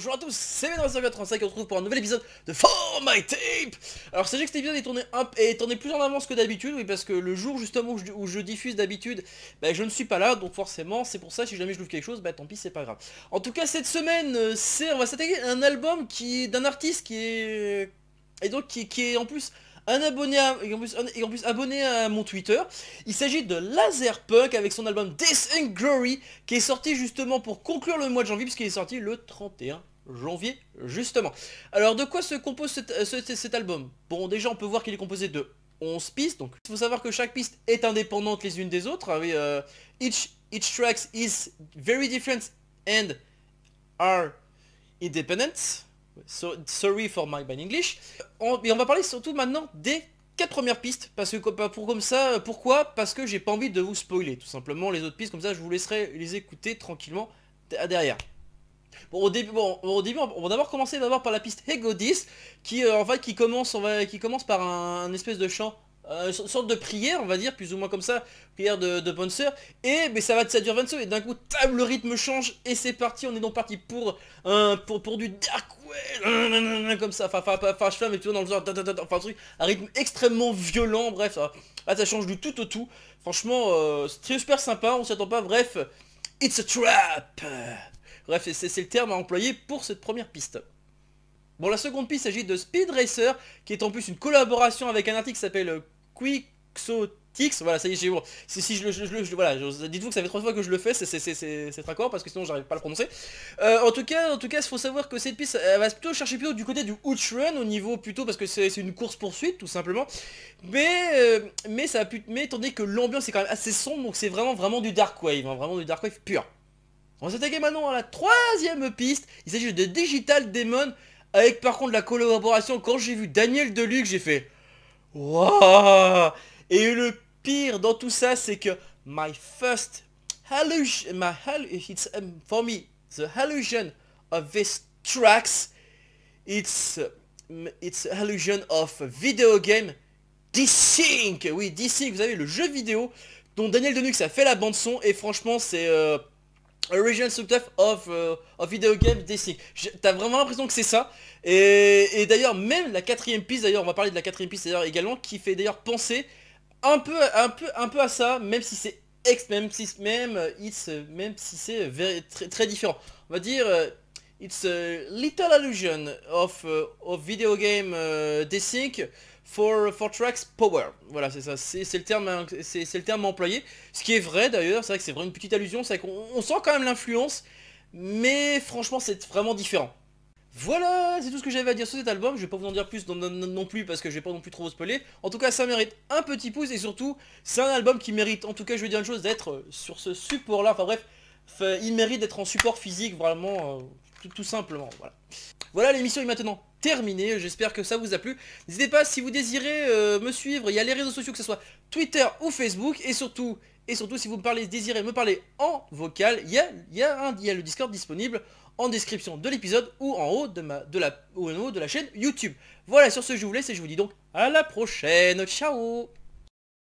bonjour à tous, c'est Médor35 et on se retrouve pour un nouvel épisode de For My Tape. Alors sachez que cet épisode est tourné plus en avance que d'habitude, oui, parce que le jour justement où je diffuse d'habitude, bah, je ne suis pas là, donc forcément c'est pour ça, si jamais je loupe quelque chose, bah tant pis, c'est pas grave. En tout cas cette semaine, on va s'attaquer à un album d'un artiste qui est... Et donc qui est en plus... un abonné et en plus abonné à mon Twitter. Il s'agit de Lazerpunk avec son album Death and Glory qui est sorti justement pour conclure le mois de janvier puisqu'il est sorti le 31 janvier justement. Alors de quoi se compose cet album? Bon, déjà on peut voir qu'il est composé de 11 pistes, donc il faut savoir que chaque piste est indépendante les unes des autres. Ah oui, each track is very different and are independent. Sorry for my bad English. Et on va parler surtout maintenant des 4 premières pistes, parce que pourquoi? Parce que j'ai pas envie de vous spoiler, tout simplement, les autres pistes, comme ça je vous laisserai les écouter tranquillement derrière. Bon, au début, on va d'abord commencer par la piste Ego 10, qui en fait qui commence par un espèce de chant, une sorte de prière, on va dire, plus ou moins comme ça, prière de bonne sœur, et mais ça dure 20 secondes, et d'un coup, le rythme change, et c'est parti, on est donc parti pour du Darkwave, comme ça, enfin, je fais, mais plutôt dans le genre, enfin, un truc, un rythme extrêmement violent, bref, ça change du tout au tout, franchement, c'est super sympa, on s'y attend pas, bref, it's a trap. Bref, c'est le terme à employer pour cette première piste. Bon, la seconde piste s'agit de Speed Racer, qui est en plus une collaboration avec un artiste qui s'appelle Quixotix. Voilà, ça y est, j'ai bon. Si voilà, dites-vous que ça fait 3 fois que je le fais, c'est raccord parce que sinon j'arrive pas à le prononcer. En tout cas, il faut savoir que cette piste, elle va plutôt chercher du côté du outrun au niveau plutôt parce que c'est une course poursuite tout simplement. Mais ça a pu, mais étant donné que l'ambiance est quand même assez sombre, donc c'est vraiment du dark wave, hein, vraiment du dark wave pur. On va s'attaquer maintenant à la troisième piste. Il s'agit de Digital Demon. Avec par contre la collaboration, quand j'ai vu Daniel Deluxe, j'ai fait waouh. Et le pire dans tout ça, c'est que my first hallucination, for me, the hallucination of these tracks, it's a hallucination of video game D-Sync. Oui, D-Sync, vous savez, le jeu vidéo dont Daniel Deluxe a fait la bande son, et franchement c'est Original Soundtrack of Video Game D-Sync. T'as vraiment l'impression que c'est ça. Et d'ailleurs même la quatrième piste, d'ailleurs on va parler de la quatrième piste d'ailleurs également, qui fait d'ailleurs penser un peu à ça, même si c'est très différent. On va dire it's a little illusion of video game D-Sync for tracks power. Voilà, c'est ça, c'est le terme employé. Ce qui est vrai d'ailleurs, c'est vrai que c'est vraiment une petite allusion, c'est qu'on sent quand même l'influence, mais franchement c'est vraiment différent. Voilà, c'est tout ce que j'avais à dire sur cet album. Je vais pas vous en dire plus non plus parce que je vais pas non plus trop vous spoiler. En tout cas, ça mérite un petit pouce et surtout, c'est un album qui mérite, en tout cas je vais dire une chose, d'être sur ce support là. Enfin bref, il mérite d'être en support physique, vraiment, tout simplement, voilà. Voilà, l'émission est maintenant terminée, j'espère que ça vous a plu. N'hésitez pas, si vous désirez me suivre, il y a les réseaux sociaux, que ce soit Twitter ou Facebook, et surtout si vous désirez me parler en vocal, il y a le Discord disponible en description de l'épisode ou en haut de la chaîne YouTube. Voilà, sur ce je vous laisse et je vous dis donc à la prochaine, ciao.